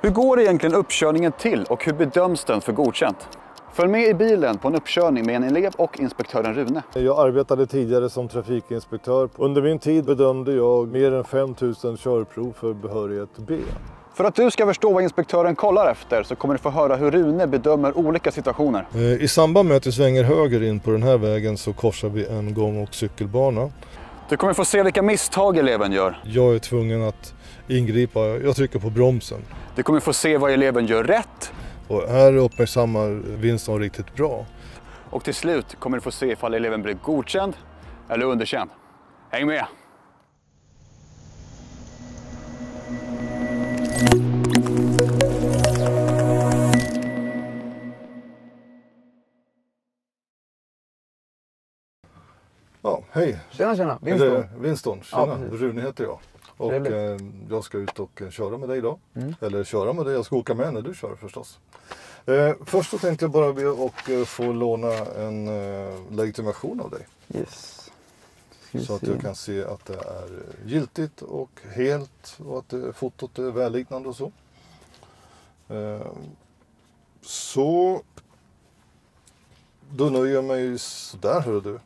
Hur går egentligen uppkörningen till och hur bedöms den för godkänt? Följ med i bilen på en uppkörning med en elev och inspektören Rune. Jag arbetade tidigare som trafikinspektör. Under min tid bedömde jag mer än 5000 körprov för behörighet B. För att du ska förstå vad inspektören kollar efter så kommer du få höra hur Rune bedömer olika situationer. I samband med att vi svänger höger in på den här vägen så korsar vi en gång- och cykelbana. Du kommer få se vilka misstag eleven gör. Jag är tvungen att ingripa. Jag trycker på bromsen. Du kommer få se vad eleven gör rätt. Och här uppmärksammar Winston riktigt bra. Och till slut kommer du få se ifall eleven blir godkänd eller underkänd. Häng med! Ja, hej. Tjena, Winston. Winston, tjena. Ja, Rune heter jag. Och jag ska ut och köra med dig idag. Eller köra med dig, jag ska åka med när du kör förstås. Först så tänkte jag bara be och få låna en legitimation av dig. Yes. Så att jag kan se att det är giltigt och helt och att fotot är välliknande och så. Så då nöjer jag mig sådär, hör du.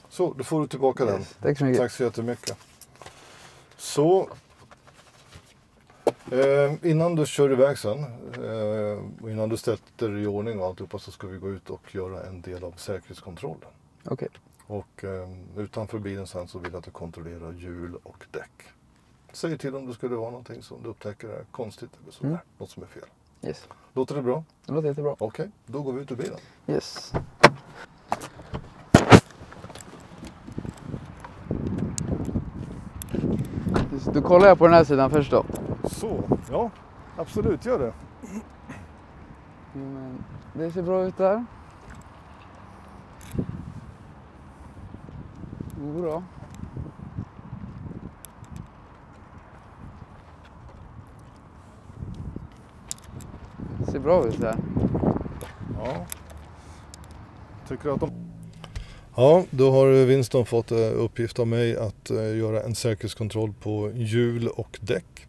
Så, då får du tillbaka den. Tack så mycket. Tack så jättemycket. Så, innan du kör iväg sen, innan du ställer i ordning och alltihopa, så ska vi gå ut och göra en del av säkerhetskontrollen. Okej. Och utanför bilen sen så vill jag att du kontrollerar hjul och däck. Säg till om det skulle vara någonting som du upptäcker är konstigt eller sådär. Något som är fel. Yes. Låter det bra? Det låter jättebra. Okej, då går vi ut ur bilen. Yes. Då kollar jag på den här sidan först då. Så, ja. Absolut, gör det. Men det ser bra ut där. Bra. Det ser bra ut där. Ja. Tycker att de... Ja, då har Winston fått uppgift av mig att göra en säkerhetskontroll på hjul och däck.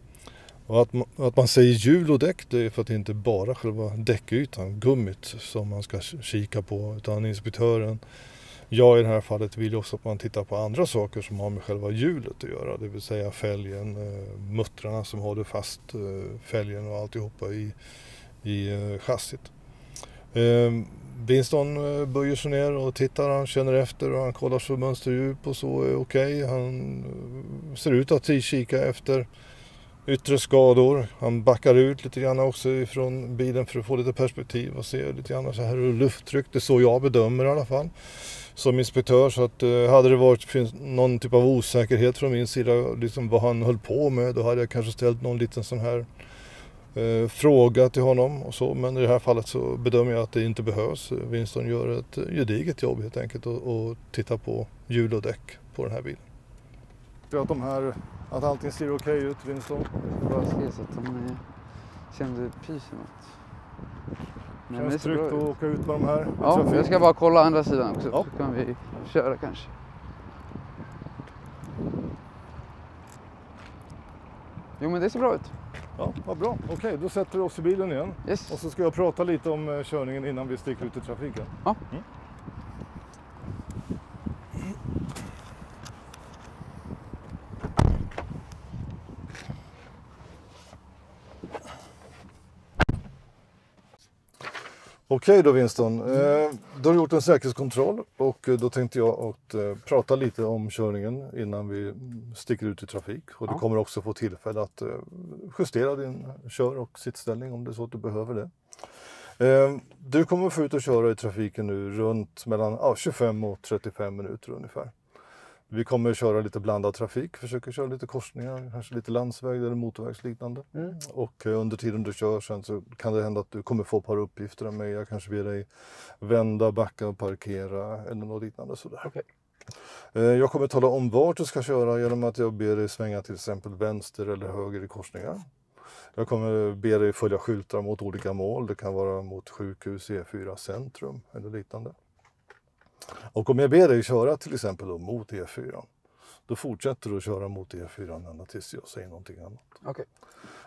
Och att man säger hjul och däck, det är för att det inte bara själva däckytan, gummit, som man ska kika på, utan inspektören. Jag i det här fallet vill också att man tittar på andra saker som har med själva hjulet att göra. Det vill säga fälgen, muttrarna som håller fast fälgen och alltihopa i chassit. Winston böjer sig ner och tittar, han känner efter och han kollar så mönsterdjup och så är okej. Han ser ut att kika efter yttre skador. Han backar ut lite grann också ifrån bilen för att få lite perspektiv och se lite grann så här hur lufttryck, det är så jag bedömer i alla fall som inspektör. Så att hade det varit någon typ av osäkerhet från min sida, liksom vad han höll på med, då hade jag kanske ställt någon liten sån här fråga till honom och så, men i det här fallet så bedömer jag att det inte behövs. Winston gör ett gediget jobb helt enkelt och tittar på hjul och däck på den här bilen. Att allting ser okej ut, Winston? Bara se så att de kände pysen åt. Känns tryggt att åka ut med de här? Ja, jag ska bara kolla andra sidan också, så kan vi köra kanske. Jo, men det ser bra ut. Ja, vad bra. Okej, då sätter vi oss i bilen igen. Yes. Och så ska jag prata lite om körningen innan vi sticker ut i trafiken. Ja. Okej då Winston, du har gjort en säkerhetskontroll och då tänkte jag att prata lite om körningen innan vi sticker ut i trafik. Och du kommer också få tillfälle att justera din kör- och sittställning om det är så att du behöver det. Du kommer få ut och köra i trafiken nu runt mellan 25 och 35 minuter ungefär. Vi kommer köra lite blandad trafik, försöker köra lite korsningar, kanske lite landsväg eller motorvägsliknande. Och under tiden du kör sen så kan det hända att du kommer få ett par uppgifter av mig. Jag kanske ber dig vända, backa och parkera eller något liknande sådär. Okay. Jag kommer tala om vart du ska köra genom att jag ber dig svänga till exempel vänster eller höger i korsningar. Jag kommer be dig följa skyltar mot olika mål. Det kan vara mot sjukhus, E4 centrum eller liknande. Och om jag ber dig köra till exempel då mot E4 då fortsätter du att köra mot E4 ända tills jag säger någonting annat. Okej.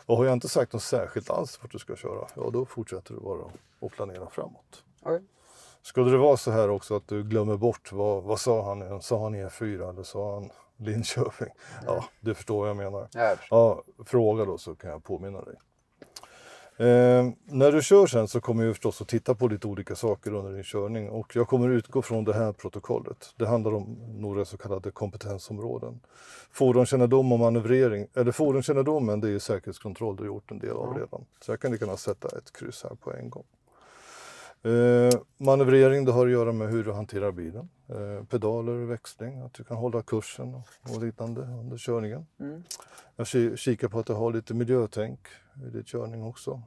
Och har jag inte sagt något särskilt alls för att du ska köra, ja då fortsätter du bara och planera framåt. Okej. Skulle det vara så här också att du glömmer bort vad sa han? Sa han E4 eller sa han Linköping? Ja, du förstår vad jag menar. Ja, fråga då så kan jag påminna dig. När du kör sen så kommer jag förstås att titta på lite olika saker under din körning och jag kommer utgå från det här protokollet. Det handlar om några så kallade kompetensområden. Fordonskännedom och manövrering, eller fordonskännedomen, det är säkerhetskontroll du har gjort en del av redan. Så jag kan kunna sätta ett kryss här på en gång. Manövrering, det har att göra med hur du hanterar bilen. Pedaler, växling, att du kan hålla kursen och liknande under körningen. Jag kikar på att du har lite miljötänk i din körning också.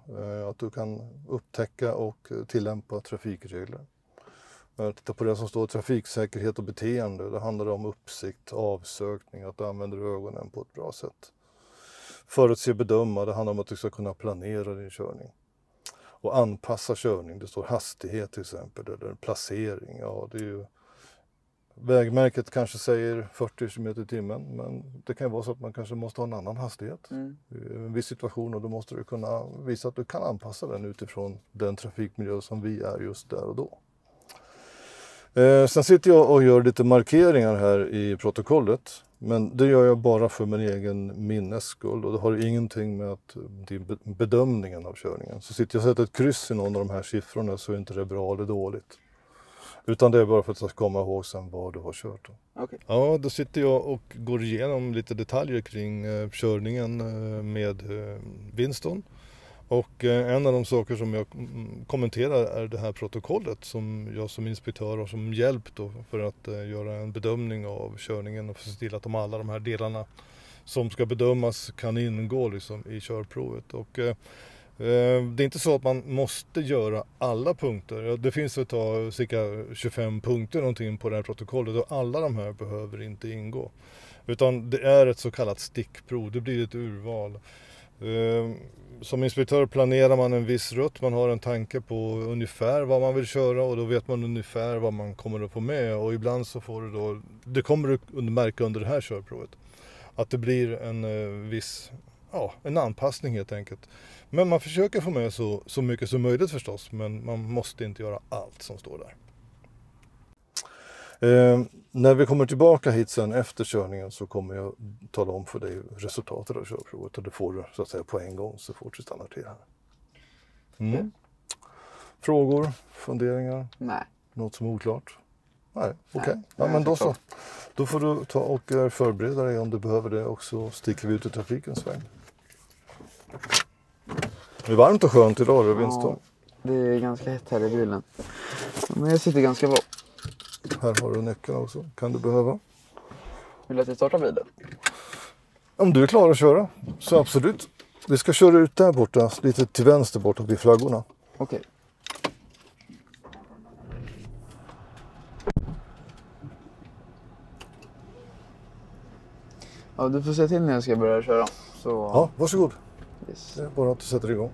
Att du kan upptäcka och tillämpa trafikregler. Titta på det som står trafiksäkerhet och beteende. Det handlar om uppsikt, avsökning, att du använder ögonen på ett bra sätt. Förutse bedöma, det handlar om att du ska kunna planera din körning. Och anpassa körning, det står hastighet till exempel, eller placering. Ja, det är ju... Vägmärket kanske säger 40 km i timmen, men det kan ju vara så att man kanske måste ha en annan hastighet i en viss situation och då måste du kunna visa att du kan anpassa den utifrån den trafikmiljö som vi är just där och då. Sen sitter jag och gör lite markeringar här i protokollet, men det gör jag bara för min egen minnes skull och det har ingenting med att bedömningen av körningen. Så sitter jag och sätter ett kryss i någon av de här siffrorna så är inte det bra eller dåligt. Utan det är bara för att komma ihåg sen vad du har kört. Okay. Ja, då sitter jag och går igenom lite detaljer kring körningen med Winston. Och en av de saker som jag kommenterar är det här protokollet som jag som inspektör har som hjälp då för att göra en bedömning av körningen och se till att alla de här delarna som ska bedömas kan ingå liksom i körprovet. Och det är inte så att man måste göra alla punkter. Det finns att ta cirka 25 punkter någonting på det här protokollet och alla de här behöver inte ingå. Utan det är ett så kallat stickprov, det blir ett urval. Som inspektör planerar man en viss rutt, man har en tanke på ungefär vad man vill köra och då vet man ungefär vad man kommer att få med och ibland så får du då, det kommer du märka under det här körprovet, att det blir en viss, en anpassning helt enkelt. Men man försöker få med så mycket som möjligt förstås, men man måste inte göra allt som står där. När vi kommer tillbaka hit sen efter körningen så kommer jag tala om för dig resultatet av körprovet och det får du så att säga på en gång så fort du stannar till här. Frågor, funderingar? Nej. Något som är oklart? Nej, okej. Ja, men då så. Då får du ta och förbereda dig om du behöver det och så sticker vi ut i trafikens väg. Det är varmt och skönt idag, det är Winston. Ja, det är ganska hett här i bilen. Men jag sitter ganska bra. Här har du nyckeln också. Kan du behöva? Vill du att jag startar bilen? Om du är klar att köra, så absolut. Vi ska köra ut där borta, lite till vänster borta vid flaggorna. Okej. Ja, du får se till när jag ska börja köra. Så... Ja, varsågod. Yes. Det är bara att du sätter igång.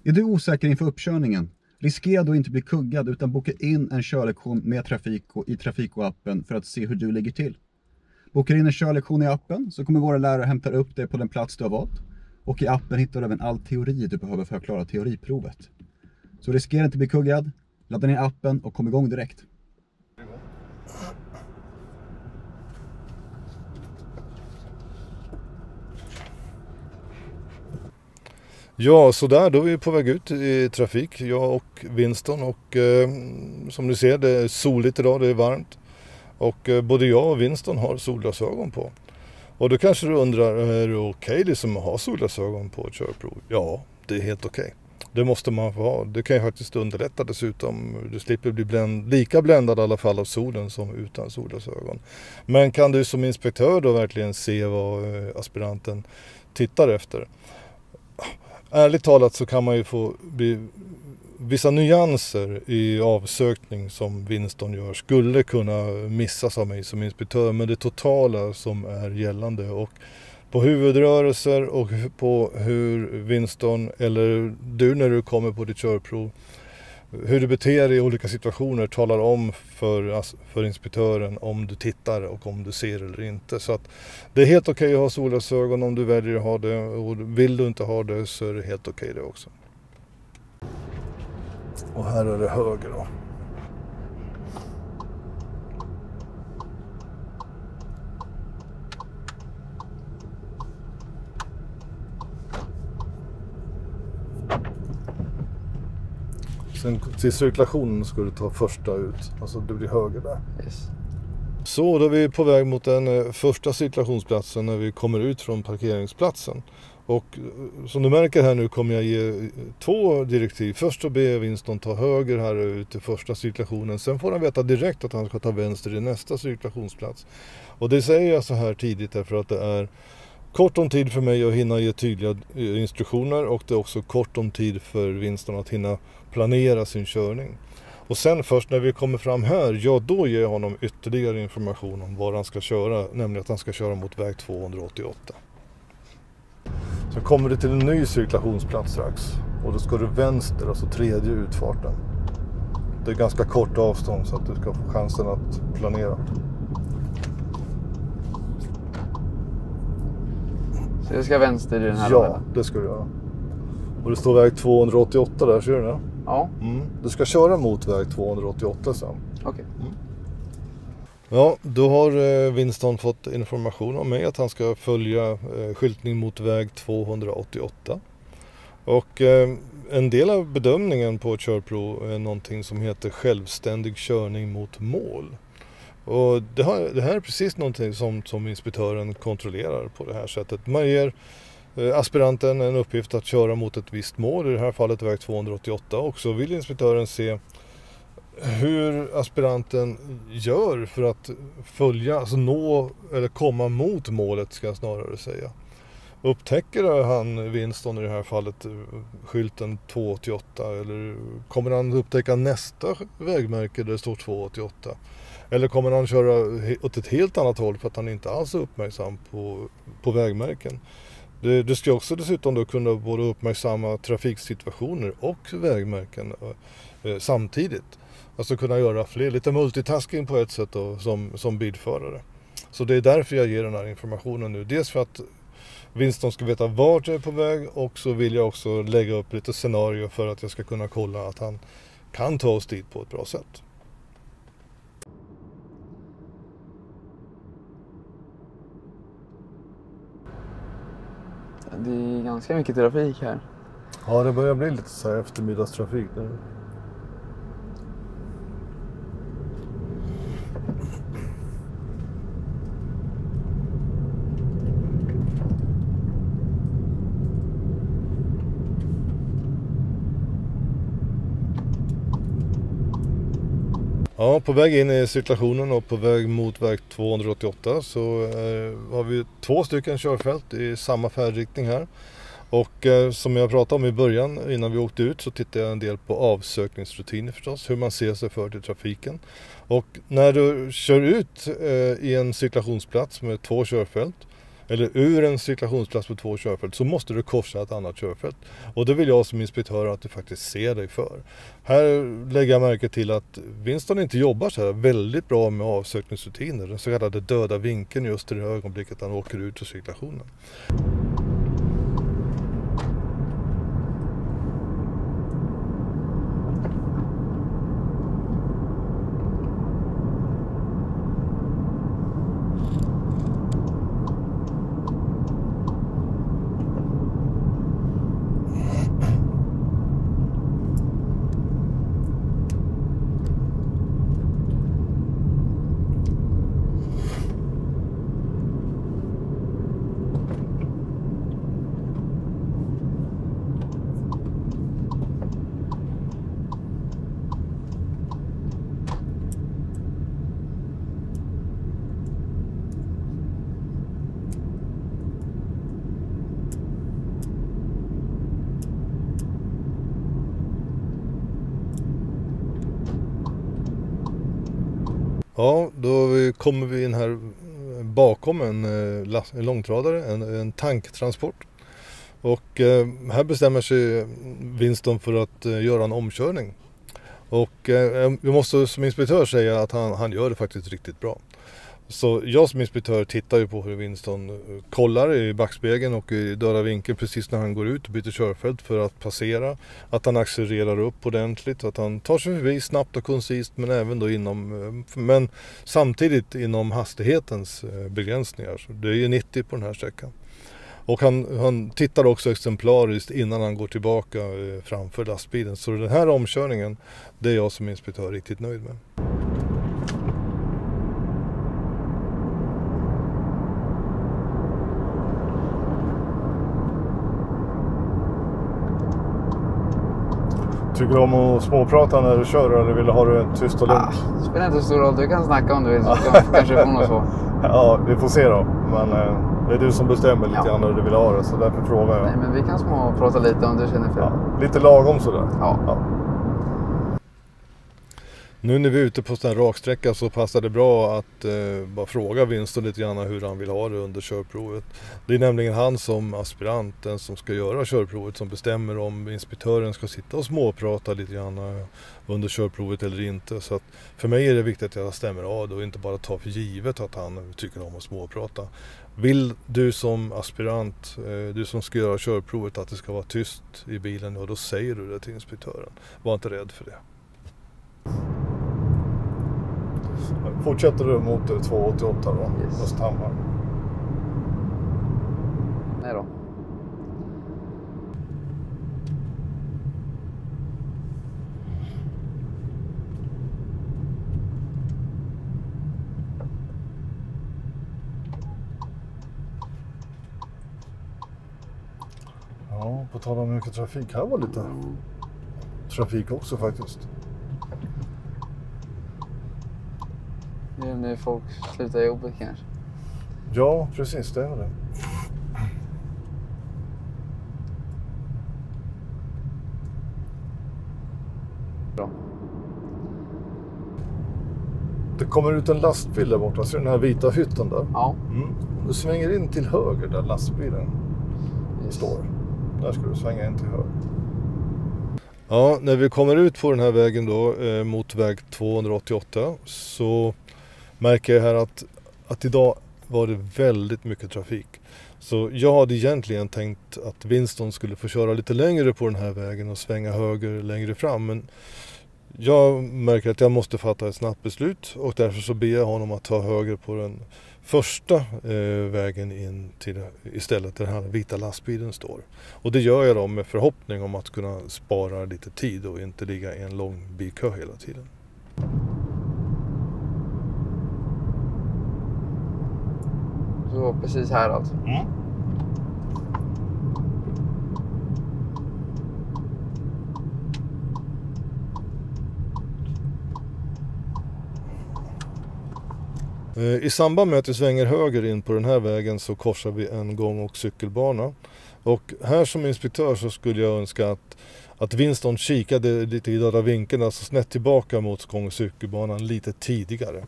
Är du osäker inför uppkörningen? Riskera då inte bli kuggad utan boka in en körlektion med Trafiko i Trafiko-appen för att se hur du ligger till. Bokar in en körlektion i appen så kommer våra lärare hämta upp dig på den plats du har valt. Och i appen hittar du även all teori du behöver för att klara teoriprovet. Så riskera inte bli kuggad, ladda ner appen och kom igång direkt. Ja, så där då är vi på väg ut i trafik, jag och Winston och som ni ser det är soligt idag, det är varmt och både jag och Winston har solglasögon på. Och då kanske du undrar, är det okej liksom att ha solglasögon på ett körprov? Ja, det är helt okej. Det måste man få ha. Det kan ju faktiskt underlätta dessutom. Du slipper bli lika bländad i alla fall av solen som utan solglasögon. Men kan du som inspektör då verkligen se vad aspiranten tittar efter? Ärligt talat så kan man ju få vissa nyanser i avsökning som Winston gör skulle kunna missas av mig som inspektör, men det totala som är gällande och på huvudrörelser och på hur Winston eller du när du kommer på ditt körprov hur du beter dig i olika situationer talar om för inspektören om du tittar och om du ser eller inte. Så att det är helt okej att ha solglasögon om du väljer att ha det, och vill du inte ha det så är det helt okej det också. Och här är det höger då. Sen till cirkulationen ska du ta första ut, alltså det blir höger där. Yes. Så då är vi på väg mot den första cirkulationsplatsen när vi kommer ut från parkeringsplatsen. Och som du märker här nu kommer jag ge 2 direktiv. Först så ber jag Winston ta höger här ut till första cirkulationen. Sen får han veta direkt att han ska ta vänster i nästa cirkulationsplats. Och det säger jag så här tidigt därför att det är kort om tid för mig att hinna ge tydliga instruktioner, och det är också kort om tid för Winston att hinna planera sin körning. Och sen först när vi kommer fram här, ja då ger jag honom ytterligare information om var han ska köra, nämligen att han ska köra mot väg 288. Så kommer du till en ny cirkulationsplats strax, och då ska du vänster, alltså tredje utfarten. Det är ganska kort avstånd så att du ska få chansen att planera. Så jag ska vänster i den här? Ja, det ska du göra. Och det står väg 288 där, ser du det? Ja. Du ska köra mot väg 288 sen. Okej. Ja, då har Winston fått information om mig att han ska följa skyltning mot väg 288. Och en del av bedömningen på ett körprov är någonting som heter självständig körning mot mål. Och det här är precis någonting som inspektören kontrollerar på det här sättet. Man ger aspiranten en uppgift att köra mot ett visst mål, i det här fallet väg 288, och så vill inspektören se hur aspiranten gör för att följa, alltså nå eller komma mot målet ska jag snarare säga. Upptäcker han Winston i det här fallet skylten 288, eller kommer han upptäcka nästa vägmärke där det står 288? Eller kommer han köra åt ett helt annat håll för att han inte alls är uppmärksam på vägmärken? Du ska också dessutom då kunna både uppmärksamma trafiksituationer och vägmärken samtidigt. Alltså kunna göra lite multitasking på ett sätt då, som bilförare. Så det är därför jag ger den här informationen nu. Dels för att Winston ska veta vart jag är på väg, och så vill jag också lägga upp lite scenario för att jag ska kunna kolla att han kan ta oss dit på ett bra sätt. Det är ganska mycket trafik här. Ja, det börjar bli lite så här eftermiddagstrafik nu. Ja, på väg in i cirkulationen och på väg mot väg 288 så har vi 2 stycken körfält i samma färdriktning här. Och som jag pratade om i början innan vi åkte ut så tittade jag en del på avsökningsrutiner förstås, hur man ser sig för till trafiken. Och när du kör ut i en cirkulationsplats med 2 körfält, eller ur en cirkulationsplats med 2 körfält, så måste du korsa ett annat körfält. Och det vill jag som inspektör att du faktiskt ser dig för. Här lägger jag märke till att Winston inte jobbar så här väldigt bra med avsökningsrutiner. Den så kallade döda vinkeln just i det ögonblicket han åker ut ur cirkulationen. Ja, då kommer vi in här bakom en långtradare, en tanktransport. Och här bestämmer sig Winston för att göra en omkörning. Och vi måste som inspektör säga att han gör det faktiskt riktigt bra. Så jag som inspektör tittar ju på hur Winston kollar i backspegeln och i döda vinkeln precis när han går ut och byter körfält för att passera. Att han accelererar upp ordentligt, att han tar sig förbi snabbt och koncist men även då men samtidigt inom hastighetens begränsningar. Så det är ju 90 på den här sträckan. Och han tittar också exemplariskt innan han går tillbaka framför lastbilen. Så den här omkörningen, det är jag som inspektör riktigt nöjd med. Tycker du om att småprata när du kör eller vill du ha det tyst och lugnt? Det spelar inte så stor roll, du kan snacka om du vill så kanske få något så. Ja, vi får se då. Men det är du som bestämmer lite grann hur du vill ha det, så därför frågar jag. Nej, men vi kan småprata lite om du känner för det. Ja, lite lagom sådär. Ja. Nu när vi är ute på sån här raksträcka så passar det bra att bara fråga Winston lite grann hur han vill ha det under körprovet. Det är nämligen han som aspirant, den som ska göra körprovet, som bestämmer om inspektören ska sitta och småprata lite grann under körprovet eller inte. Så att för mig är det viktigt att jag stämmer av och inte bara ta för givet att han tycker om att småprata. Vill du som aspirant, du som ska göra körprovet, att det ska vara tyst i bilen, då säger du det till inspektören. Var inte rädd för det. Fortsätter du mot 288 då? Yes. Östhammar. Nej då. Ja, på tal om mycket trafik. Här var lite trafik också faktiskt. Det är nu folk slutar jobbet kanske. Ja, precis, det är det. Bra. Det kommer ut en lastbil där borta, så den här vita hytten där. Ja. Du svänger in till höger där lastbilen står. Där ska du svänga in till höger. Ja, när vi kommer ut på den här vägen då mot väg 288 så märker jag här att idag var det väldigt mycket trafik. Så jag hade egentligen tänkt att Winston skulle få köra lite längre på den här vägen och svänga höger längre fram. Men jag märker att jag måste fatta ett snabbt beslut och därför så ber jag honom att ta höger på den första vägen in till istället där den här vita lastbilen står. Och det gör jag då med förhoppning om att kunna spara lite tid och inte ligga i en lång bilkö hela tiden. Så precis här alltså. I samband med att vi svänger höger in på den här vägen så korsar vi en gång- och cykelbana. Och här som inspektör så skulle jag önska att Winston kikade lite i döda vinkeln, alltså snett tillbaka mot gång- och cykelbanan lite tidigare.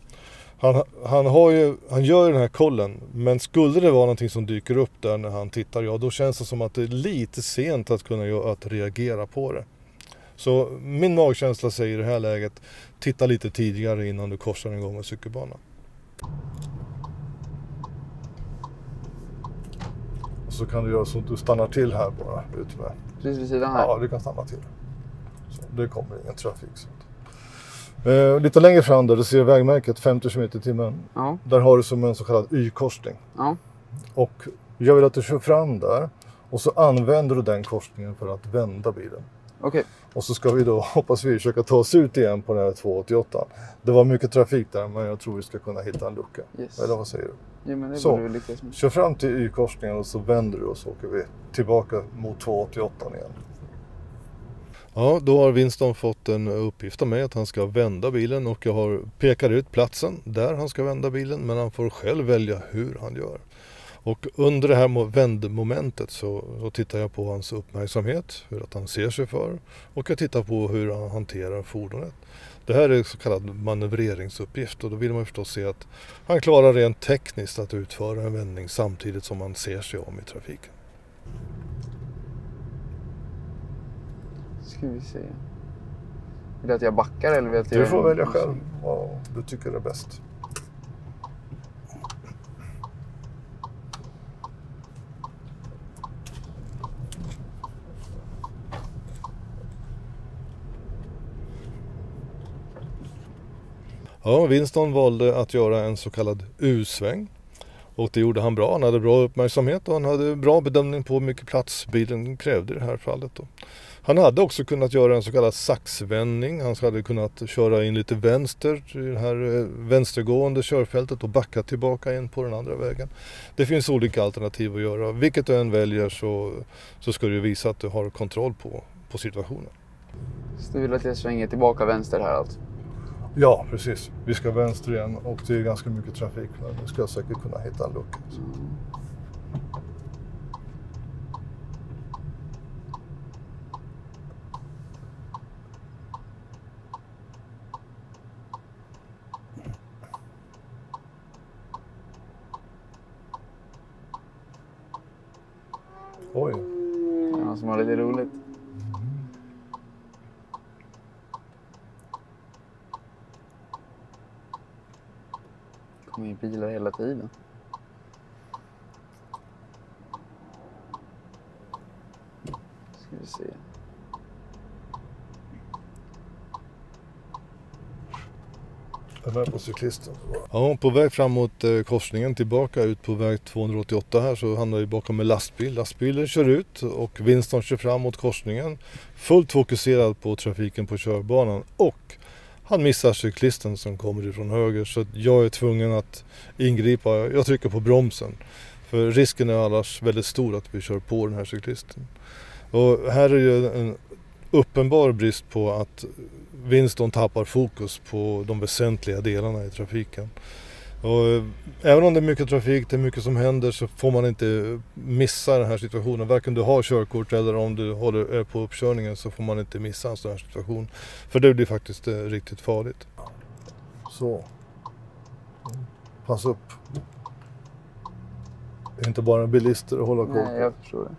Han gör den här kollen, men skulle det vara någonting som dyker upp där när han tittar, ja då känns det som att det är lite sent att kunna reagera på det. Så min magkänsla säger i det här läget, titta lite tidigare innan du korsar en gång- och cykelbana. Så kan du göra så att du stannar till här bara utmed. Precis vid sidan här? Ja, du kan stanna till. Så det kommer ingen trafik. Lite längre fram där du ser vägmärket 50 km/h. Ja. Där har du som en så kallad Y-korsning. Ja. Och jag vill att du kör fram där och så använder du den korsningen för att vända bilen. Okej. Och så ska vi då, hoppas vi, försöka ta oss ut igen på den här 288. Det var mycket trafik där, men jag tror vi ska kunna hitta en lucka. Yes. Eller vad säger du? Ja, men det Så, borde vi lyckas med. kör fram till Y-korsningen och så vänder du och så åker vi tillbaka mot 288 igen. Ja, då har Winston fått en uppgift av mig att han ska vända bilen och jag pekar ut platsen där han ska vända bilen, men han får själv välja hur han gör. Och under det här vändmomentet så tittar jag på hans uppmärksamhet, hur att han ser sig för, och jag tittar på hur han hanterar fordonet. Det här är så kallad manövreringsuppgift och då vill man förstås se att han klarar rent tekniskt att utföra en vändning samtidigt som han ser sig om i trafiken. Ska vi se. Vill du att jag backar eller vill du att Du får välja själv vad du tycker är bäst. Ja, Winston valde att göra en så kallad U-sväng. Och det gjorde han bra. Han hade bra uppmärksamhet och han hade bra bedömning på hur mycket plats bilen krävde i det här fallet då. Han hade också kunnat göra en så kallad saxvändning. Han hade kunnat köra in lite vänster i det här vänstergående körfältet och backa tillbaka in på den andra vägen. Det finns olika alternativ att göra. Vilket du än väljer så ska du visa att du har kontroll på situationen. Så du vill att jag svänger tillbaka vänster här alltså? Ja, precis. Vi ska vänster igen och det är ganska mycket trafik. Men du ska säkert kunna hitta en lucka. Oj. Det är någon som har lite roligt. Det kommer ju bilar hela tiden. Ska vi se. Den är på cyklisten. Ja, på väg fram mot korsningen tillbaka ut på väg 288 här så hamnar vi bakom en lastbil. Lastbilen kör ut och Winston kör fram mot korsningen. Fullt fokuserad på trafiken på körbanan och han missar cyklisten som kommer ifrån höger så jag är tvungen att ingripa. Jag trycker på bromsen för risken är annars väldigt stor att vi kör på den här cyklisten. Och här är ju en uppenbar brist på att Winston tappar fokus på de väsentliga delarna i trafiken. Och även om det är mycket trafik, det är mycket som händer så får man inte missa den här situationen. Varken du har körkort eller om du är på uppkörningen så får man inte missa en sån här situation. För det blir faktiskt riktigt farligt. Så. Pass upp. Det är inte bara bilister att hålla koll på. Nej, jag förstår det.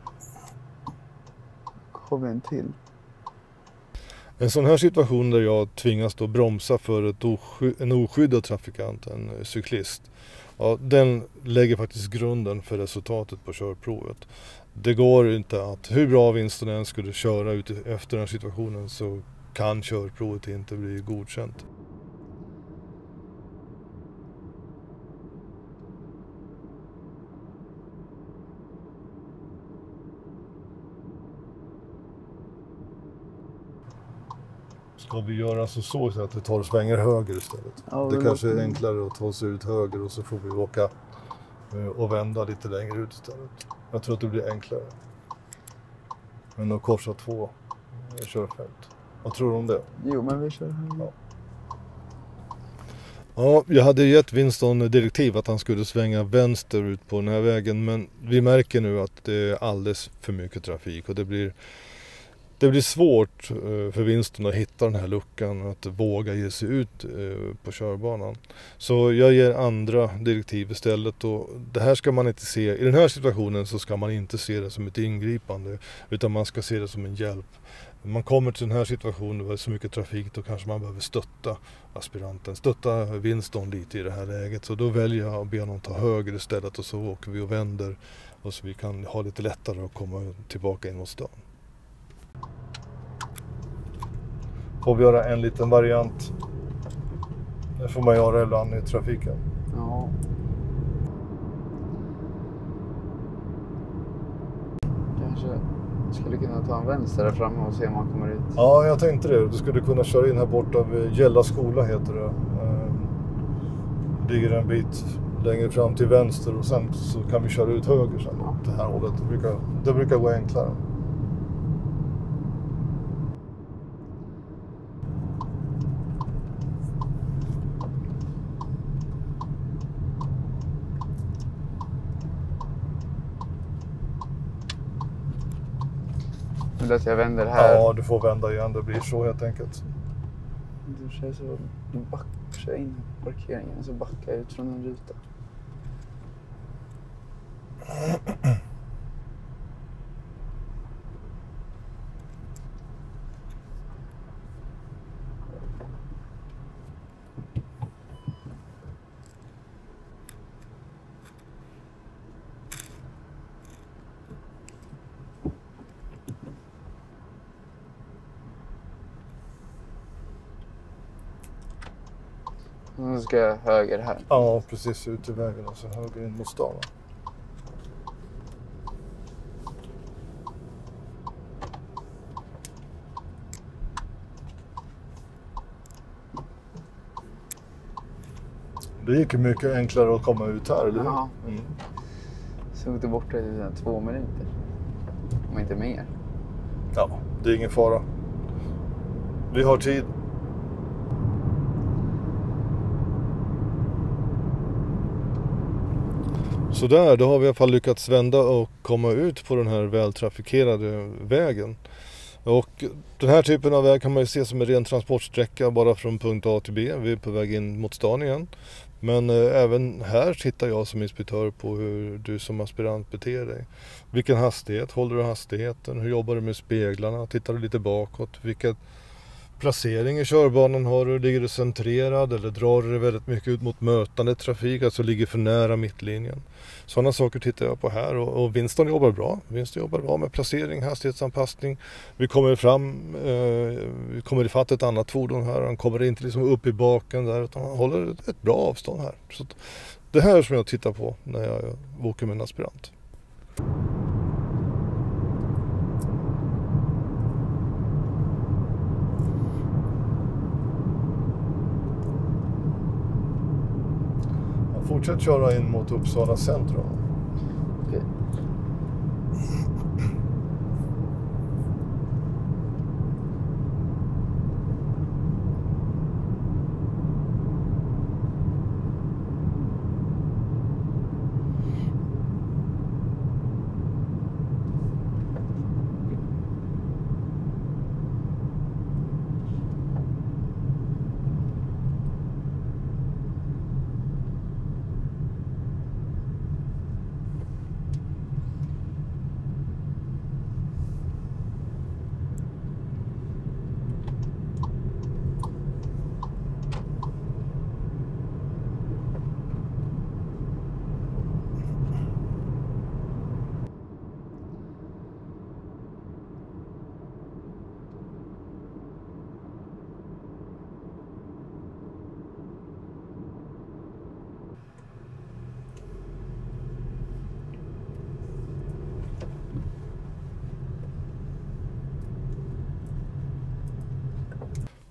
Kommer en till. En sån här situation där jag tvingas då bromsa för en oskyddad trafikant, en cyklist. Ja, den lägger faktiskt grunden för resultatet på körprovet. Det går inte att, hur bra Winston än skulle köra ut efter den här situationen så kan körprovet inte bli godkänt. Ska vi göra så att vi tar och svänger höger istället? Ja, det kanske är enklare att ta sig ut höger och så får vi åka och vända lite längre ut istället. Jag tror att det blir enklare. Men att korsa två körfält. Vad tror du om det? Jo, men vi kör här. Ja, jag hade gett Winston direktiv att han skulle svänga vänster ut på den här vägen. Men vi märker nu att det är alldeles för mycket trafik och det blir svårt för Winston att hitta den här luckan och att våga ge sig ut på körbanan. Så jag ger andra direktiv istället och det här ska man inte se, i den här situationen så ska man inte se det som ett ingripande utan man ska se det som en hjälp. Man kommer till den här situationen med så mycket trafik då kanske man behöver stötta aspiranten, stötta Winston lite i det här läget. Så då väljer jag att be honom ta höger istället och så åker vi och vänder och så vi kan ha lite lättare att komma tillbaka in mot stan. Får vi göra en liten variant. Det får man göra ibland i trafiken. Ja. Kanske skulle kunna ta en vänster där framme och se om man kommer ut. Ja, jag tänkte det. Du skulle kunna köra in här borta vid Gälla skola heter det. Ligger en bit längre fram till vänster och sen så kan vi köra ut höger sen åt det här hållet. Det brukar gå enklare. Vill du att jag vänder här? Ja, du får vända igen. Det blir så helt enkelt. Du kör så, du kör in på parkeringen och så backar jag ut från en ruta. Nu ska jag höger här. Ja, precis ut i vägen och så höger in mot stan. Det gick ju mycket enklare att komma ut här, eller hur? Ja. Såg det borta i 2 minuter. Om inte mer. Ja, det är ingen fara. Vi har tid. Så där, då har vi i alla fall lyckats vända och komma ut på den här vältrafikerade vägen. Och den här typen av väg kan man ju se som en ren transportsträcka bara från punkt A till B. Vi är på väg in mot stan igen. Men även här tittar jag som inspektör på hur du som aspirant beter dig. Vilken hastighet, håller du hastigheten? Hur jobbar du med speglarna? Tittar du lite bakåt? Vilken placering i körbanan har du? Ligger du centrerad eller drar du väldigt mycket ut mot mötande trafik? Alltså ligger för nära mittlinjen. Sådana saker tittar jag på här och Winston jobbar bra. Winston jobbar bra med placering, hastighetsanpassning. Vi kommer ifatt ett annat fordon här. Han kommer inte liksom upp i baken där utan han håller ett bra avstånd här. Så det här är som jag tittar på när jag åker med en aspirant. Fortsätt köra in mot Uppsala centrum. Okej.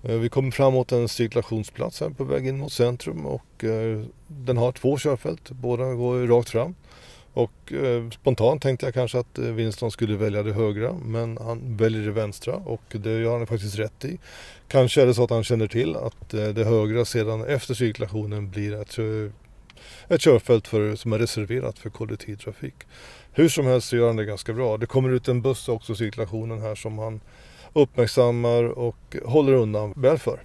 Vi kommer fram mot en cirkulationsplats här på väg in mot centrum och den har 2 körfält, båda går rakt fram. Och spontant tänkte jag kanske att Winston skulle välja det högra, men han väljer det vänstra och det gör han faktiskt rätt i. Kanske är det så att han känner till att det högra sedan efter cirkulationen blir ett körfält som är reserverat för kollektivtrafik. Hur som helst så gör han det ganska bra. Det kommer ut en buss också i cirkulationen här som han uppmärksammar och håller undan väl för.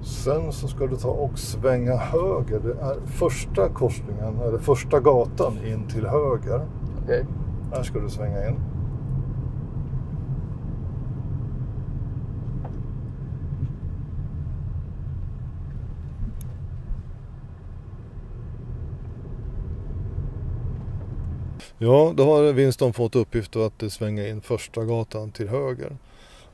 Sen så ska du ta och svänga höger. Det är första korsningen, eller första gatan in till höger. Okej. Här ska du svänga in. Ja, då har Winston fått uppgift att svänga in första gatan till höger.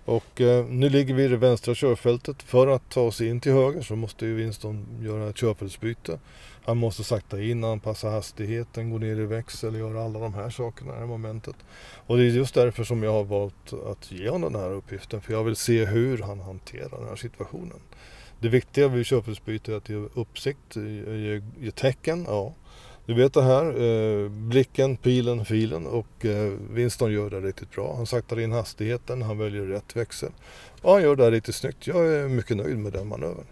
Och nu ligger vi i det vänstra körfältet. För att ta oss in till höger så måste ju Winston göra ett körfältsbyte. Han måste sakta in, anpassa hastigheten, gå ner i växel, göra alla de här sakerna i det här momentet. Och det är just därför som jag har valt att ge honom den här uppgiften. För jag vill se hur han hanterar den här situationen. Det viktiga vid körfältsbyte är att ge uppsikt, ge tecken, ja. Du vet det här, blicken, pilen, filen och Winston gör det riktigt bra. Han saktar in hastigheten, han väljer rätt växel. Och han gör det riktigt snyggt. Jag är mycket nöjd med den manövern.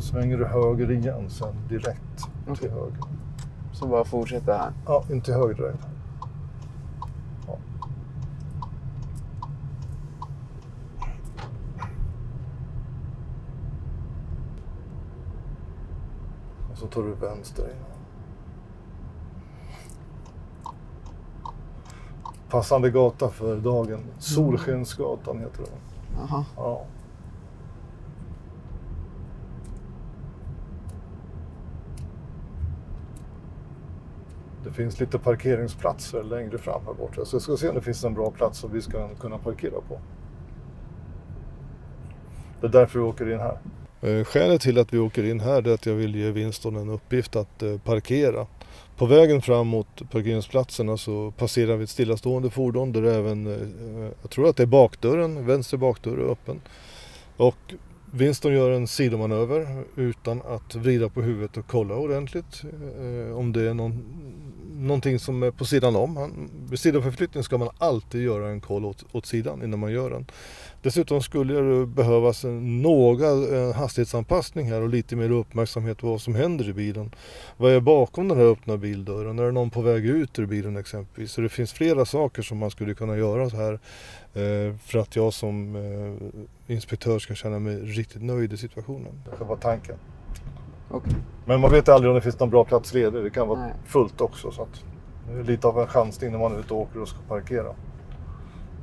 Så svänger du höger igen sen direkt till höger. Så bara fortsätta här? Ja, inte till höger direkt. Ja. Och så tar du vänster igen. Passande gata för dagen. Solskensgatan heter den. Aha. Ja. Det finns lite parkeringsplatser längre fram här borta. Så jag ska se om det finns en bra plats som vi ska kunna parkera på. Det är därför vi åker in här. Skälet till att vi åker in här är att jag vill ge Winston en uppgift att parkera. På vägen fram mot parkeringsplatserna så passerar vi ett stillastående fordon där även, jag tror att det är bakdörren, vänster bakdörr är öppen. Och Winston gör en sidomanöver utan att vrida på huvudet och kolla ordentligt om det är någonting som är på sidan om. Vid sidoförflyttning ska man alltid göra en koll åt sidan innan man gör den. Dessutom skulle det behövas en hastighetsanpassning här och lite mer uppmärksamhet på vad som händer i bilen. Vad är bakom den här öppna bildörren? Är det någon på väg ut ur bilen exempelvis? Så det finns flera saker som man skulle kunna göra så här för att jag som inspektör ska känna mig riktigt nöjd i situationen. Det kan vara tanken. Okay. Men man vet aldrig om det finns någon bra plats ledig. Det kan vara fullt också. Så att det är lite av en chansning när man är ute och åker och ska parkera.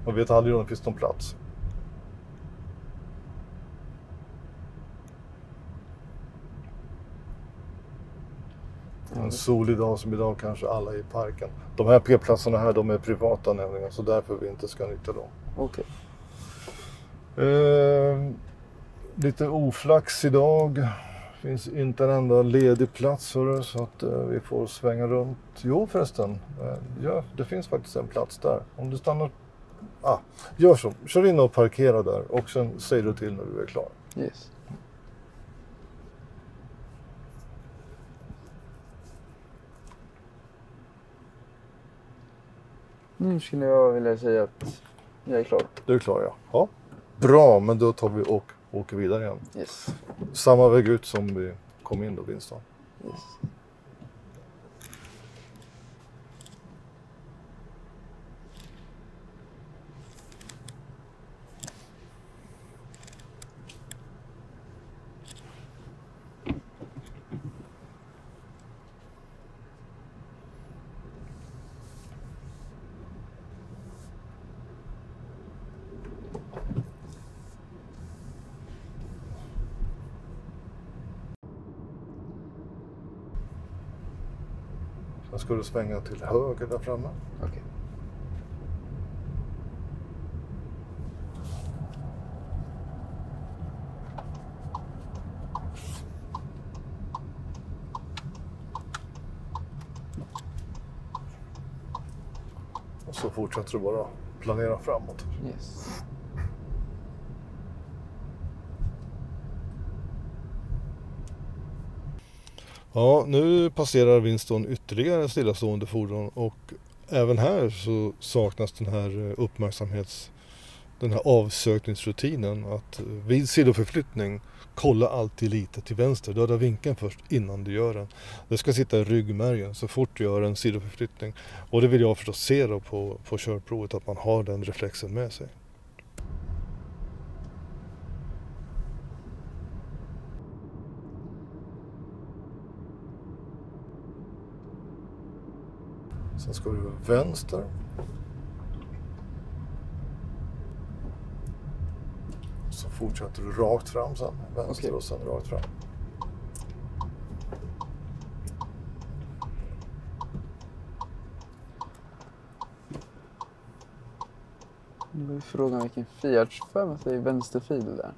Man vet aldrig om det finns någon plats. En solig dag som idag kanske alla är i parken. De här p-platserna här, de är privata nämligen, så därför vi inte ska nyttja dem. Okej. Lite oflax idag. Finns inte en enda ledig plats för det, så att vi får svänga runt. Jo förresten, ja, det finns faktiskt en plats där. Om du stannar... gör så. Kör in och parkera där och sen säger du till när du är klar. Yes. Nu skulle jag vilja säga att jag är klar. Du är klar, ja. Ja. Bra, men då tar vi och åker vidare igen. Yes. Samma väg ut som vi kom in då, Winston. Yes. Sen ska du svänga till höger där framme. Okej. Och så fortsätter du bara planera framåt. Yes. Ja, nu passerar Winston ytterligare stillastående fordon och även här så saknas den här den här avsökningsrutinen att vid sidoförflyttning kolla alltid lite till vänster, döda vinkeln först innan du gör den. Det ska sitta i ryggmärgen så fort du gör en sidoförflyttning och det vill jag förstås se då på körprovet att man har den reflexen med sig. Sen ska du vänster. Så fortsätter du rakt fram sen. Vänster och sen rakt fram. Nu är frågan vilken fil. Jag för mig att det är vänsterfil där.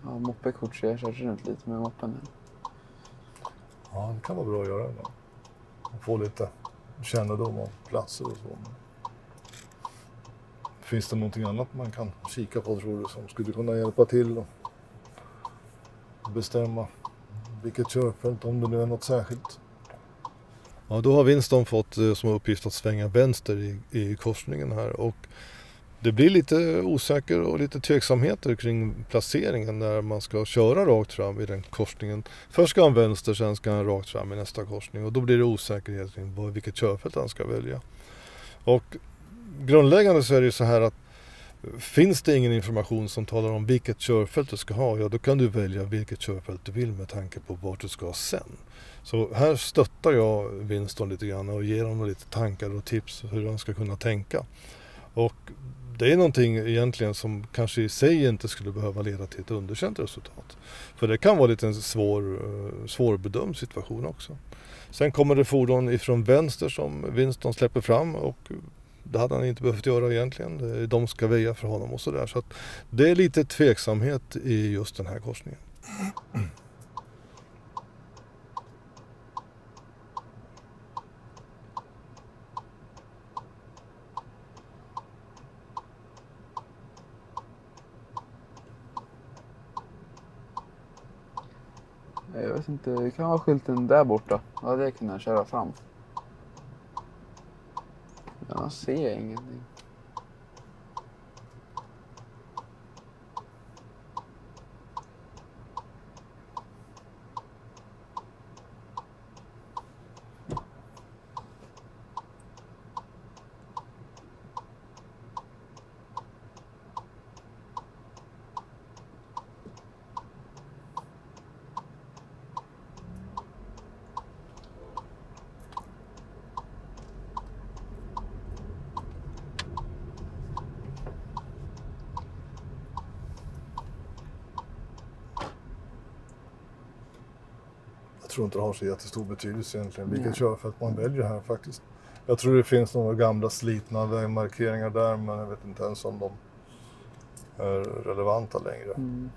Ja, moppekort så jag kör runt lite med moppen här. Ja, det kan vara bra att göra det. Få lite kännedom om platser och så. Finns det någonting annat man kan kika på, tror du, som skulle kunna hjälpa till och bestämma vilket körfält, om det nu är något särskilt? Ja, då har Winston fått som uppgift att svänga vänster i korsningen här och det blir lite osäker och lite tveksamheter kring placeringen när man ska köra rakt fram i den korsningen. Först ska han vänster, sen ska han rakt fram i nästa korsning och då blir det osäkerhet kring vilket körfält han ska välja. Och grundläggande så är det så här att finns det ingen information som talar om vilket körfält du ska ha, ja då kan du välja vilket körfält du vill med tanke på vart du ska sen. Så här stöttar jag Winston lite grann och ger honom lite tankar och tips hur han ska kunna tänka. Och det är någonting egentligen som kanske i sig inte skulle behöva leda till ett underkänt resultat. För det kan vara lite en svårbedömd situation också. Sen kommer det fordon ifrån vänster som Winston släpper fram och det hade han inte behövt göra egentligen. De ska väja för honom och sådär. Så att det är lite tveksamhet i just den här korsningen. Jag vet inte, det kan vara skylten där borta. Då hade jag kunnat köra fram. Jag ser ingenting. Jag tror inte det har så jättestor betydelse egentligen vilket körfält man väljer här faktiskt. Jag tror det finns några gamla slitna vägmarkeringar där men jag vet inte ens om de är relevanta längre. Mm.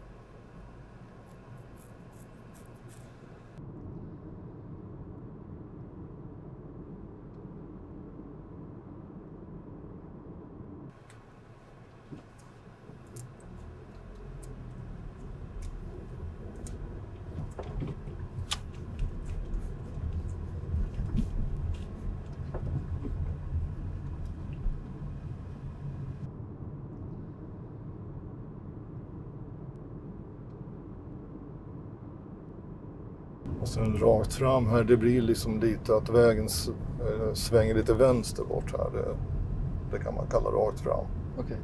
Och sen rakt fram här, det blir liksom lite att vägen svänger lite vänster bort här. Det kan man kalla rakt fram. Okej.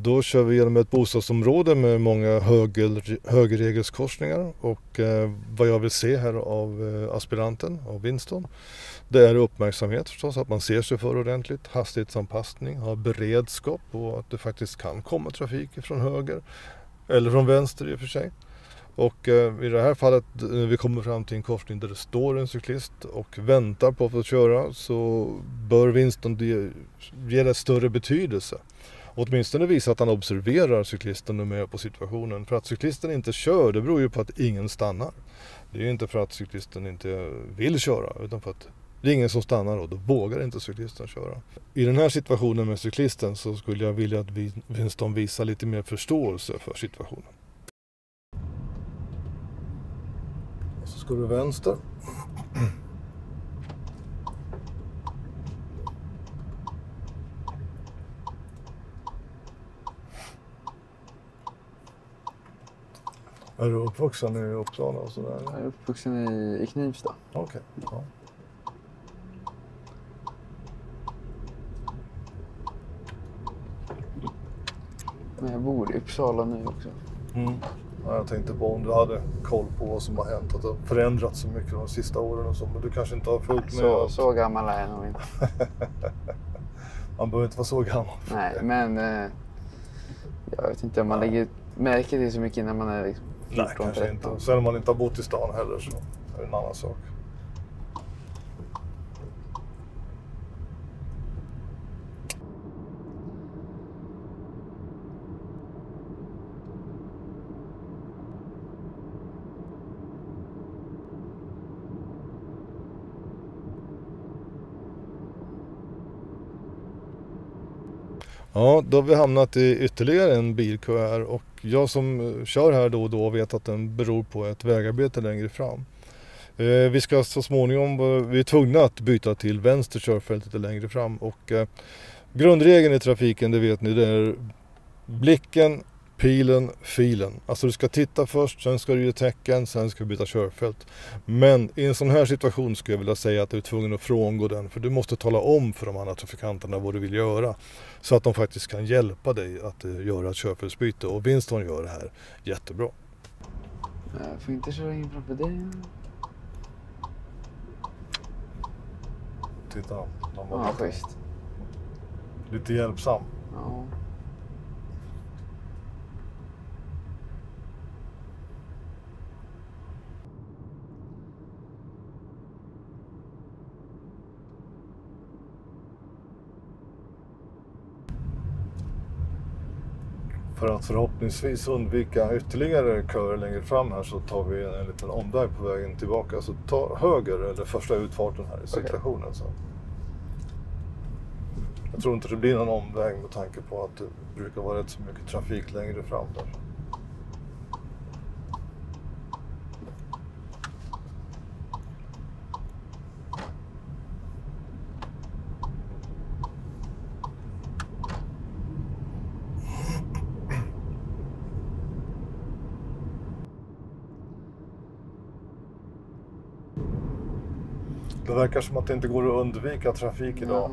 Då kör vi genom ett bostadsområde med många högerregelskorsningar och vad jag vill se här av aspiranten, av Winston, det är uppmärksamhet förstås, att man ser sig för ordentligt, hastighetsanpassning, ha beredskap på att det faktiskt kan komma trafik från höger eller från vänster i och för sig. Och i det här fallet, när vi kommer fram till en korsning där det står en cyklist och väntar på att få köra, så bör Winston ge det större betydelse. Åtminstone visa att han observerar cyklisten och är med på situationen. För att cyklisten inte kör, det beror ju på att ingen stannar. Det är ju inte för att cyklisten inte vill köra, utan för att det är ingen som stannar och då vågar inte cyklisten köra. I den här situationen med cyklisten så skulle jag vilja att Winston visar lite mer förståelse för situationen. Så ska du vänster. Är du uppvuxen i Uppsala och sådär? Jag är uppvuxen i Knivsta. Okej. Ja. Men jag bor i Uppsala nu också. Mm. Ja, jag tänkte på om du hade koll på vad som har hänt, att det har förändrats så mycket de sista åren och så, men du kanske inte har följt med. Så gammal är jag nog inte. Man behöver inte vara så gammal. Nej, men jag vet inte om man märker det så mycket när man är liksom 14, Nej, kanske 13. inte. Sen om man inte har bott i stan heller så är det en annan sak. Ja, då har vi hamnat i ytterligare en bilkö här och jag som kör här då och då vet att den beror på ett vägarbete längre fram. Vi ska så småningom, vi är tvungna att byta till vänster körfält lite längre fram och grundregeln i trafiken, det vet ni, det är blicken, pilen, filen. Alltså du ska titta först, sen ska du ge tecken, sen ska du byta körfält. Men i en sån här situation skulle jag vilja säga att du är tvungen att frångå den, för du måste tala om för de andra trafikanterna vad du vill göra så att de faktiskt kan hjälpa dig att göra ett körfältsbyte, och Winston gör det här jättebra. Jag får inte köra in framför dig. Titta, de var Ja, schysst. lite hjälpsam. Ja. För att förhoppningsvis undvika ytterligare köer längre fram här så tar vi en liten omväg på vägen tillbaka. Så ta höger, eller första utfarten här i cirkulationen. Så. Jag tror inte det blir någon omväg med tanke på att det brukar vara rätt så mycket trafik längre fram där. Det verkar som att det inte går att undvika trafik idag.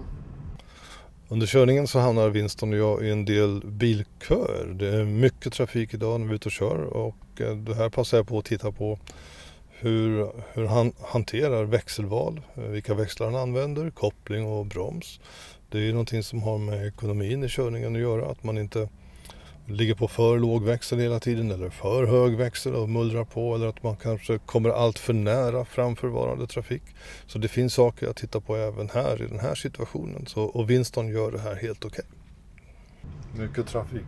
Under körningen så hamnar Winston och jag i en del bilköer. Det är mycket trafik idag när vi är ute och kör, och det här passar jag på att titta på hur han hanterar växelval, vilka växlar han använder, koppling och broms. Det är någonting som har med ekonomin i körningen att göra, att man inte ligger på för låg växel hela tiden eller för hög växel och mullrar på, eller att man kanske kommer allt för nära framförvarande trafik. Så det finns saker att titta på även här i den här situationen. Och Winston gör det här helt okej. Mycket trafik.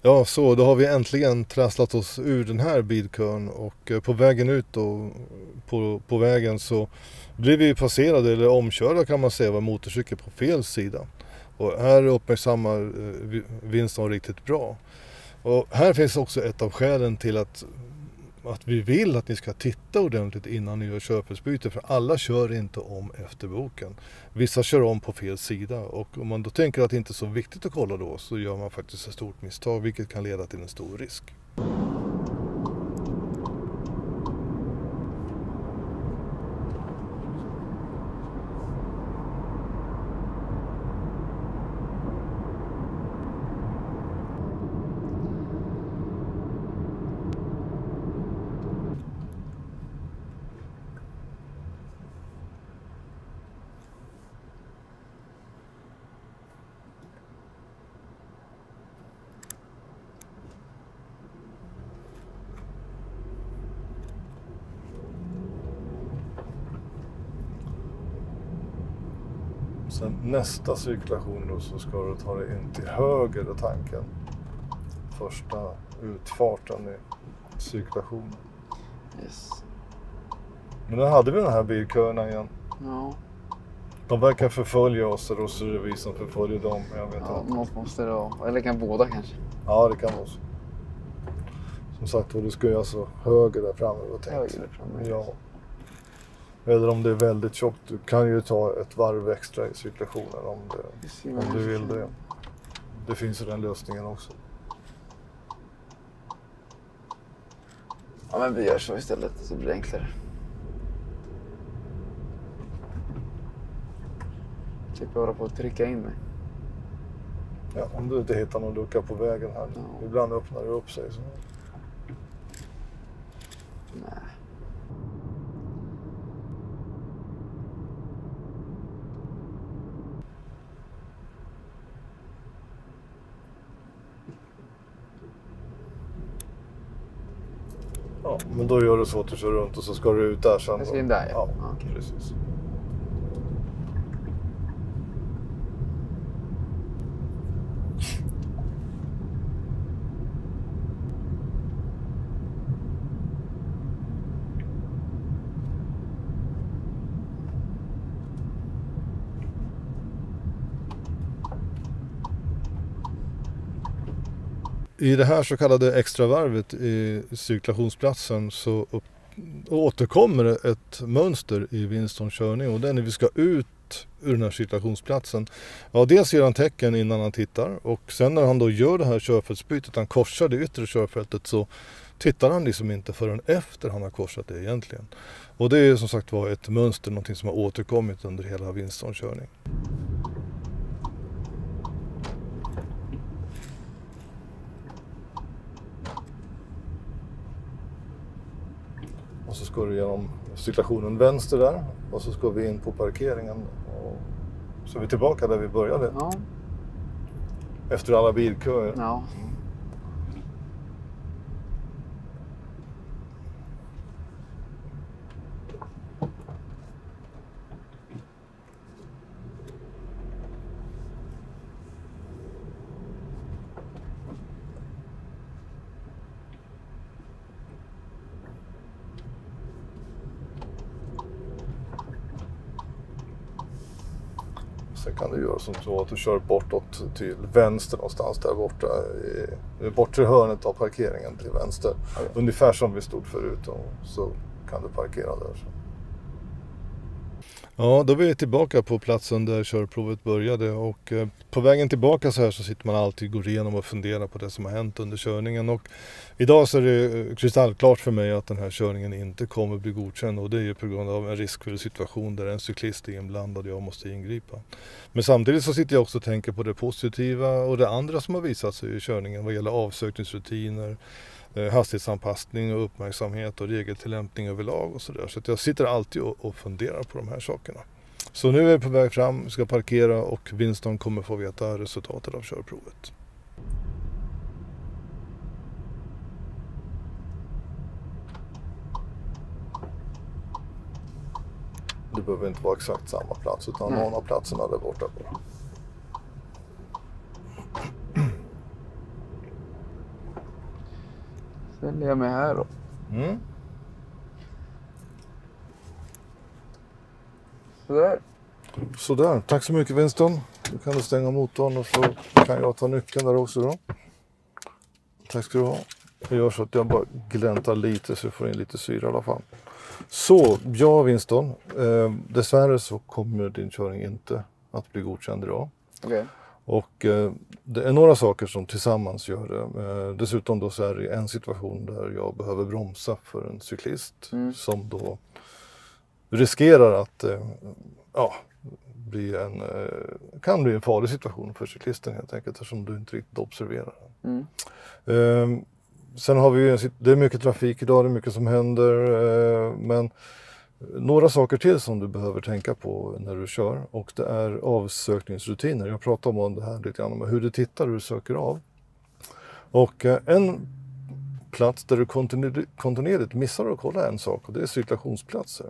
Ja, så då har vi äntligen trasslat oss ur den här bilkön, och på vägen ut då, på vägen så blir vi passerade eller omkörda kan man säga av en motorcykel på fel sida. Och här uppmärksammar Winston riktigt bra. Och här finns också ett av skälen till att vi vill att ni ska titta ordentligt innan ni gör körfältsbyte, för alla kör inte om efter boken. Vissa kör om på fel sida, och om man då tänker att det inte är så viktigt att kolla då, så gör man faktiskt ett stort misstag, vilket kan leda till en stor risk. Sen nästa cirkulation då så ska du ta dig in till höger i tanken. Första utfarten i cirkulationen. Yes. Men då hade vi den här bilköerna igen. Ja. De verkar förfölja oss och så är det vi som förföljer dem. Jag vet inte. Något måste det vara. Eller kan båda kanske. Ja, det kan vara så. Som sagt, du ska ju alltså höger där framme. Höger där framme. Ja. Eller om det är väldigt tjockt. Du kan ju ta ett varv extra i cirkulationen om du vill det. Det finns ju den lösningen också. Ja, men vi gör så istället så blir det enklare. Slipper hålla på att trycka in mig. Ja, om du inte hittar någon lucka på vägen här. Ja. Ibland öppnar det upp sig. Så. Nej. Ja, men då gör du så att du kör runt och så ska du ut där sen. Jag ska in där, ja. Ja, okay. Precis. I det här så kallade extravarvet i cirkulationsplatsen så återkommer det ett mönster i Winstons körning och det är när vi ska ut ur den här cirkulationsplatsen. Ja, dels ser han tecken innan han tittar och sen när han då gör det här körfältsbytet, han korsar det yttre körfältet, så tittar han liksom inte förrän efter han har korsat det egentligen. Och det är som sagt var ett mönster, någonting som har återkommit under hela Winstons körning. Och så ska du genom cirkulationen vänster där och så ska vi in på parkeringen och så är vi tillbaka där vi började. Ja. Efter alla bilköer. Ja. Sen kan du göra som så att du kör bortåt till vänster någonstans där borta. Bort till hörnet av parkeringen till vänster. Ja. Ungefär som vi stod förut och så kan du parkera där. Så. Ja, då är vi tillbaka på platsen där körprovet började och på vägen tillbaka så här så sitter man alltid och går igenom och funderar på det som har hänt under körningen och idag så är det kristallklart för mig att den här körningen inte kommer bli godkänd och det är ju på grund av en riskfull situation där en cyklist är inblandad och jag måste ingripa. Men samtidigt så sitter jag också och tänker på det positiva och det andra som har visat sig i körningen vad gäller avsökningsrutiner, hastighetsanpassning och uppmärksamhet och regeltillämpning överlag och sådär. Så att jag sitter alltid och funderar på de här sakerna. Så nu är vi på väg fram, ska parkera och Winston kommer få veta resultatet av körprovet. Det behöver inte vara exakt samma plats utan någon av platserna där borta bara. Ställer jag mig här då. Mm. Sådär, tack så mycket Winston. Nu kan du stänga motorn och så kan jag ta nyckeln där också då. Tack ska du ha. Jag gör så att jag bara gläntar lite så jag får in lite syra i alla fall. Så, ja Winston. Dessvärre så kommer din körning inte att bli godkänd idag. Okay. Och det är några saker som tillsammans gör det. Dessutom då så är det en situation där jag behöver bromsa för en cyklist som då riskerar att kan bli en farlig situation för cyklisten helt enkelt eftersom du inte riktigt observerar den. Sen har vi det är mycket trafik idag, det är mycket som händer men några saker till som du behöver tänka på när du kör och det är avsökningsrutiner. Jag pratar om det här lite grann om hur du tittar och hur du söker av. Och en plats där du kontinuerligt missar att kolla en sak och det är cirkulationsplatser.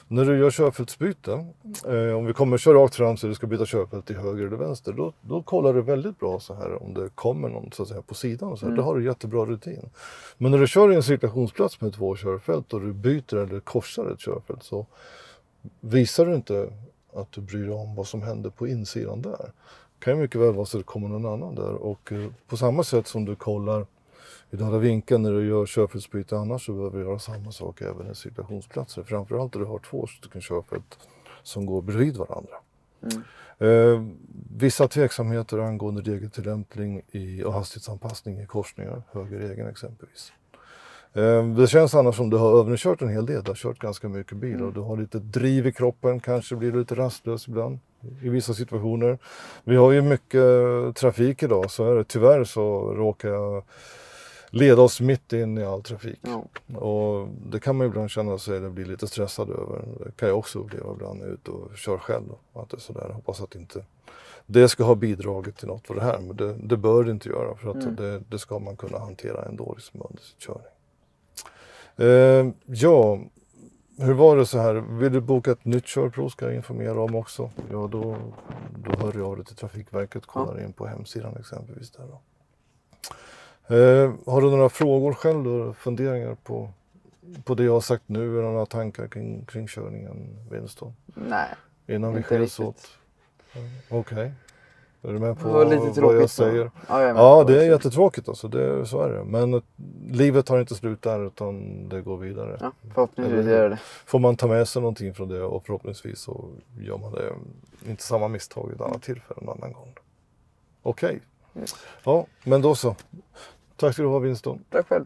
När du gör körfältsbyte, om vi kommer köra rakt fram så du ska byta körfält till höger eller vänster, då kollar du väldigt bra så här om det kommer någon så att säga på sidan. Så här. Då har du jättebra rutin. Men när du kör i en cirkulationsplats med 2 körfält och du byter eller korsar ett körfält så visar du inte att du bryr dig om vad som händer på insidan där. Det kan ju mycket väl vara så att det kommer någon annan där. Och på samma sätt som du kollar i den här vinkeln när du gör körfältsbyte annars så behöver du göra samma sak även i cirkulationsplatser. Framförallt när du har 2 stycken körfält som går bredvid varandra. Vissa tveksamheter angående regeltillämpning och hastighetsanpassning i korsningar, höger egen exempelvis. Det känns annars som du har övningskört en hel del, du har kört ganska mycket bil och du har lite driv i kroppen, kanske blir du lite rastlös ibland i vissa situationer. Vi har ju mycket trafik idag, så är det. Tyvärr så råkar jag leda oss mitt in i all trafik. Och det kan man ibland känna sig eller bli lite stressad över. Det kan jag också uppleva ibland när jag är ute och kör själv. Att det är sådär. Jag hoppas att inte det ska ha bidragit till något för det här. Men det bör det inte göra för att det ska man kunna hantera ändå liksom under sin körning. Ja, hur var det så här? Vill du boka ett nytt körprov ska jag informera om också. Ja, då hör jag av det till Trafikverket, kollar in på hemsidan exempelvis där då. Har du några frågor själv då, funderingar på det jag har sagt nu eller några tankar kring körningen, Winston? Nej, innan vi skiljs åt? Okej. Är du med på vad jag säger? Ja, det är jättetråkigt alltså, så är det. Men livet tar inte slut där utan det går vidare. Ja, förhoppningsvis gör det. Får man ta med sig någonting från det och förhoppningsvis så gör man det inte samma misstag i ett annat tillfälle en annan gång. Okej. Ja, men då så. Tack ska du ha, Winston. Tack själv.